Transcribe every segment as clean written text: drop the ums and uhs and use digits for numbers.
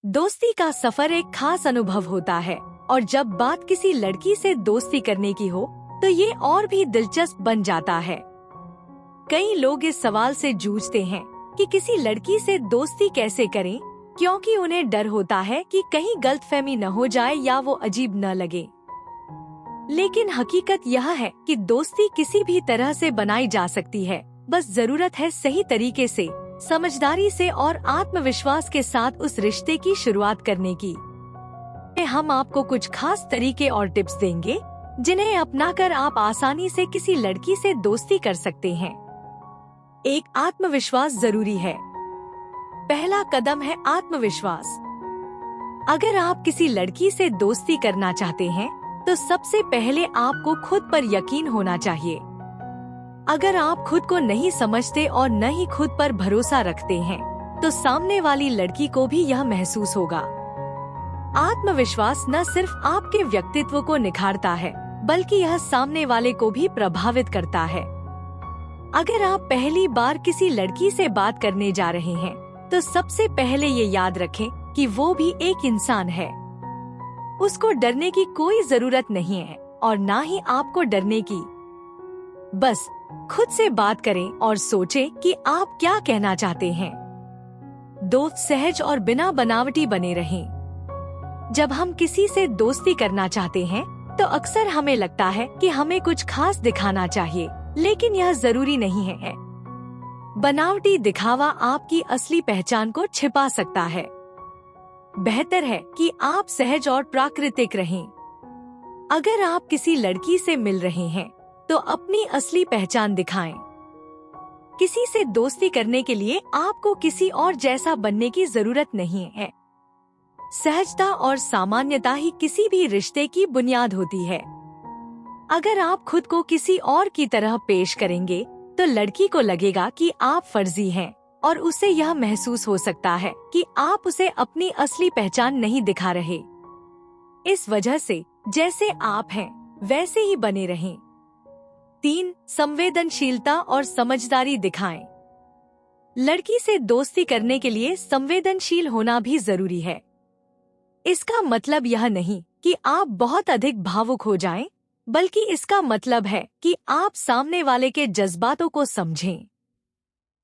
दोस्ती का सफर एक खास अनुभव होता है और जब बात किसी लड़की से दोस्ती करने की हो तो ये और भी दिलचस्प बन जाता है। कई लोग इस सवाल से जूझते हैं कि किसी लड़की से दोस्ती कैसे करें, क्योंकि उन्हें डर होता है कि कहीं गलतफहमी न हो जाए या वो अजीब न लगे। लेकिन हकीकत यह है कि दोस्ती किसी भी तरह से बनाई जा सकती है, बस जरूरत है सही तरीके से, समझदारी से और आत्मविश्वास के साथ उस रिश्ते की शुरुआत करने की। हम आपको कुछ खास तरीके और टिप्स देंगे जिन्हें अपनाकर आप आसानी से किसी लड़की से दोस्ती कर सकते हैं। 1. आत्मविश्वास जरूरी है। पहला कदम है आत्मविश्वास। अगर आप किसी लड़की से दोस्ती करना चाहते हैं तो सबसे पहले आपको खुद पर यकीन होना चाहिए। अगर आप खुद को नहीं समझते और न ही खुद पर भरोसा रखते हैं तो सामने वाली लड़की को भी यह महसूस होगा। आत्मविश्वास न सिर्फ आपके व्यक्तित्व को निखारता है बल्कि यह सामने वाले को भी प्रभावित करता है। अगर आप पहली बार किसी लड़की से बात करने जा रहे हैं तो सबसे पहले ये याद रखें कि वो भी एक इंसान है। उसको डरने की कोई जरूरत नहीं है और ना ही आपको डरने की। बस खुद से बात करें और सोचें कि आप क्या कहना चाहते हैं। 2. सहज और बिना बनावटी बने रहें। जब हम किसी से दोस्ती करना चाहते हैं तो अक्सर हमें लगता है कि हमें कुछ खास दिखाना चाहिए, लेकिन यह जरूरी नहीं है। बनावटी दिखावा आपकी असली पहचान को छिपा सकता है। बेहतर है कि आप सहज और प्राकृतिक रहें। अगर आप किसी लड़की से मिल रहे हैं तो अपनी असली पहचान दिखाएं। किसी से दोस्ती करने के लिए आपको किसी और जैसा बनने की जरूरत नहीं है। सहजता और सामान्यता ही किसी भी रिश्ते की बुनियाद होती है। अगर आप खुद को किसी और की तरह पेश करेंगे तो लड़की को लगेगा कि आप फर्जी हैं और उसे यह महसूस हो सकता है कि आप उसे अपनी असली पहचान नहीं दिखा रहे। इस वजह से जैसे आप हैं वैसे ही बने रहें। 3. संवेदनशीलता और समझदारी दिखाएं। लड़की से दोस्ती करने के लिए संवेदनशील होना भी जरूरी है। इसका मतलब यह नहीं कि आप बहुत अधिक भावुक हो जाएं, बल्कि इसका मतलब है कि आप सामने वाले के जज्बातों को समझें।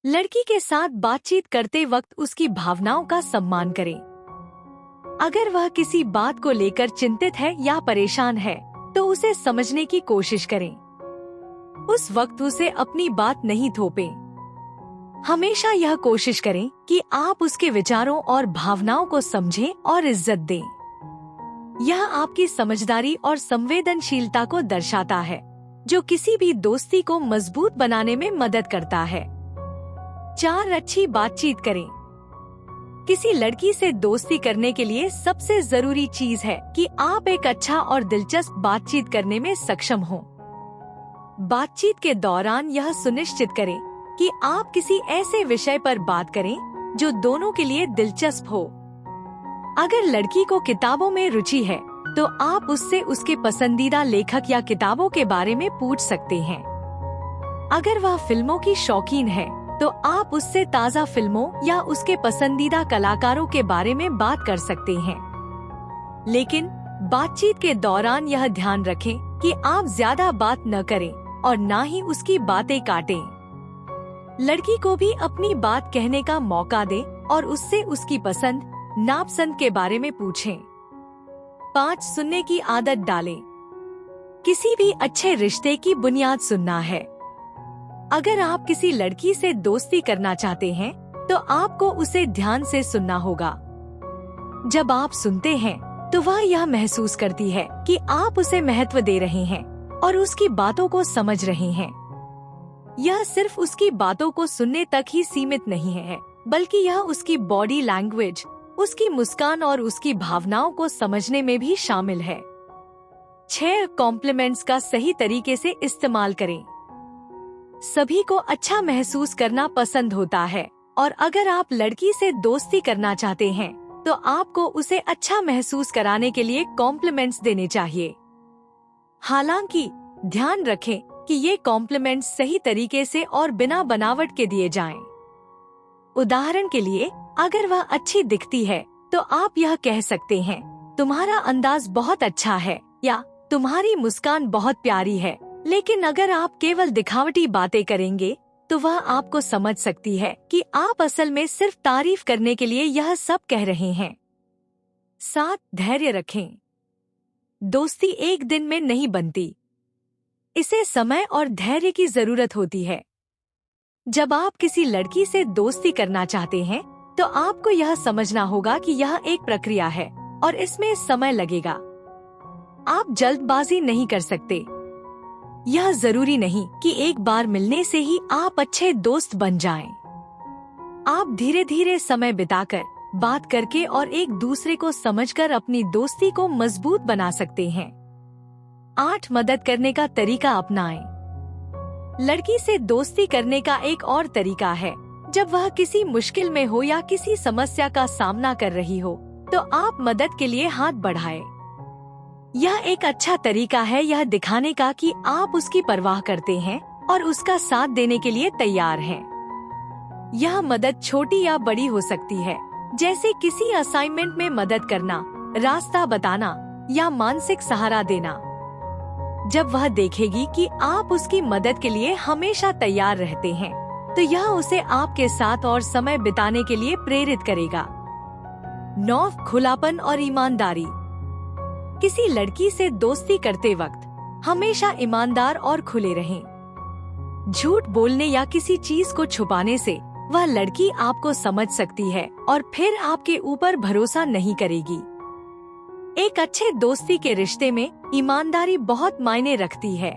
लड़की के साथ बातचीत करते वक्त उसकी भावनाओं का सम्मान करें। अगर वह किसी बात को लेकर चिंतित है या परेशान है तो उसे समझने की कोशिश करें। उस वक्त उसे अपनी बात नहीं थोपें। हमेशा यह कोशिश करें कि आप उसके विचारों और भावनाओं को समझें और इज्जत दें। यह आपकी समझदारी और संवेदनशीलता को दर्शाता है, जो किसी भी दोस्ती को मजबूत बनाने में मदद करता है। 4. अच्छी बातचीत करें। किसी लड़की से दोस्ती करने के लिए सबसे जरूरी चीज है कि आप एक अच्छा और दिलचस्प बातचीत करने में सक्षम हों। बातचीत के दौरान यह सुनिश्चित करें कि आप किसी ऐसे विषय पर बात करें जो दोनों के लिए दिलचस्प हो। अगर लड़की को किताबों में रुचि है तो आप उससे उसके पसंदीदा लेखक या किताबों के बारे में पूछ सकते हैं। अगर वह फिल्मों की शौकीन है तो आप उससे ताज़ा फिल्मों या उसके पसंदीदा कलाकारों के बारे में बात कर सकते हैं। लेकिन बातचीत के दौरान यह ध्यान रखें कि आप ज्यादा बात न करें और ना ही उसकी बातें काटें। लड़की को भी अपनी बात कहने का मौका दें और उससे उसकी पसंद नापसंद के बारे में पूछें। 5. सुनने की आदत डालें। किसी भी अच्छे रिश्ते की बुनियाद सुनना है। अगर आप किसी लड़की से दोस्ती करना चाहते हैं तो आपको उसे ध्यान से सुनना होगा। जब आप सुनते हैं तो वह यह महसूस करती है कि आप उसे महत्व दे रहे हैं और उसकी बातों को समझ रहे हैं। यह सिर्फ उसकी बातों को सुनने तक ही सीमित नहीं है, बल्कि यह उसकी बॉडी लैंग्वेज, उसकी मुस्कान और उसकी भावनाओं को समझने में भी शामिल है। 6. कॉम्प्लीमेंट्स का सही तरीके से इस्तेमाल करें। सभी को अच्छा महसूस करना पसंद होता है और अगर आप लड़की से दोस्ती करना चाहते हैं तो आपको उसे अच्छा महसूस कराने के लिए कॉम्प्लीमेंट्स देने चाहिए। हालांकि ध्यान रखें कि ये कॉम्प्लीमेंट्स सही तरीके से और बिना बनावट के दिए जाएं। उदाहरण के लिए, अगर वह अच्छी दिखती है तो आप यह कह सकते हैं, तुम्हारा अंदाज बहुत अच्छा है या तुम्हारी मुस्कान बहुत प्यारी है। लेकिन अगर आप केवल दिखावटी बातें करेंगे तो वह आपको समझ सकती है कि आप असल में सिर्फ तारीफ करने के लिए यह सब कह रहे हैं। 7. धैर्य रखें। दोस्ती एक दिन में नहीं बनती। इसे समय और धैर्य की जरूरत होती है। जब आप किसी लड़की से दोस्ती करना चाहते हैं तो आपको यह समझना होगा कि यह एक प्रक्रिया है और इसमें समय लगेगा। आप जल्दबाजी नहीं कर सकते। यह जरूरी नहीं कि एक बार मिलने से ही आप अच्छे दोस्त बन जाएं। आप धीरे धीरे समय बिताकर, बात करके और एक दूसरे को समझकर अपनी दोस्ती को मजबूत बना सकते हैं। 8. मदद करने का तरीका अपनाएं। लड़की से दोस्ती करने का एक और तरीका है, जब वह किसी मुश्किल में हो या किसी समस्या का सामना कर रही हो तो आप मदद के लिए हाथ बढ़ाएं। यह एक अच्छा तरीका है यह दिखाने का कि आप उसकी परवाह करते हैं और उसका साथ देने के लिए तैयार हैं। यह मदद छोटी या बड़ी हो सकती है, जैसे किसी असाइनमेंट में मदद करना, रास्ता बताना या मानसिक सहारा देना। जब वह देखेगी कि आप उसकी मदद के लिए हमेशा तैयार रहते हैं तो यह उसे आपके साथ और समय बिताने के लिए प्रेरित करेगा। 9. खुलापन और ईमानदारी। किसी लड़की से दोस्ती करते वक्त हमेशा ईमानदार और खुले रहें। झूठ बोलने या किसी चीज को छुपाने से वह लड़की आपको समझ सकती है और फिर आपके ऊपर भरोसा नहीं करेगी। एक अच्छे दोस्ती के रिश्ते में ईमानदारी बहुत मायने रखती है।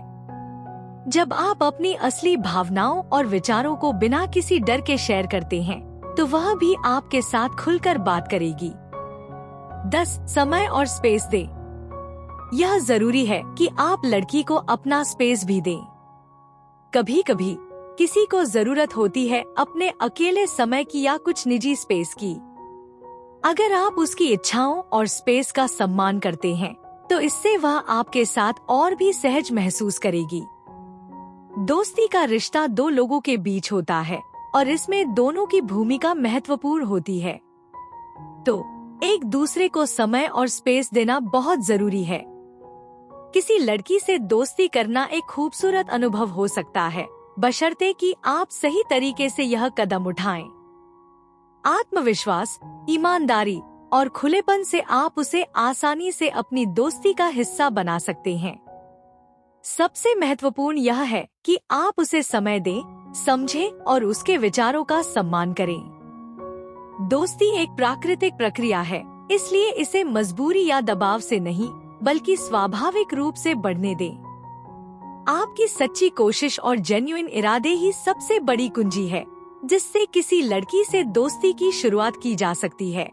जब आप अपनी असली भावनाओं और विचारों को बिना किसी डर के शेयर करते हैं तो वह भी आपके साथ खुलकर बात करेगी। 10. समय और स्पेस दें। यह जरूरी है कि आप लड़की को अपना स्पेस भी दें। कभी कभी किसी को जरूरत होती है अपने अकेले समय की या कुछ निजी स्पेस की। अगर आप उसकी इच्छाओं और स्पेस का सम्मान करते हैं तो इससे वह आपके साथ और भी सहज महसूस करेगी। दोस्ती का रिश्ता दो लोगों के बीच होता है और इसमें दोनों की भूमिका महत्वपूर्ण होती है। तो एक दूसरे को समय और स्पेस देना बहुत जरूरी है। किसी लड़की से दोस्ती करना एक खूबसूरत अनुभव हो सकता है, बशर्ते कि आप सही तरीके से यह कदम उठाएं। आत्मविश्वास, ईमानदारी और खुलेपन से आप उसे आसानी से अपनी दोस्ती का हिस्सा बना सकते हैं। सबसे महत्वपूर्ण यह है कि आप उसे समय दें, समझें और उसके विचारों का सम्मान करें। दोस्ती एक प्राकृतिक प्रक्रिया है, इसलिए इसे मजबूरी या दबाव से नहीं बल्कि स्वाभाविक रूप से बढ़ने दें। आपकी सच्ची कोशिश और जेन्युइन इरादे ही सबसे बड़ी कुंजी है जिससे किसी लड़की से दोस्ती की शुरुआत की जा सकती है।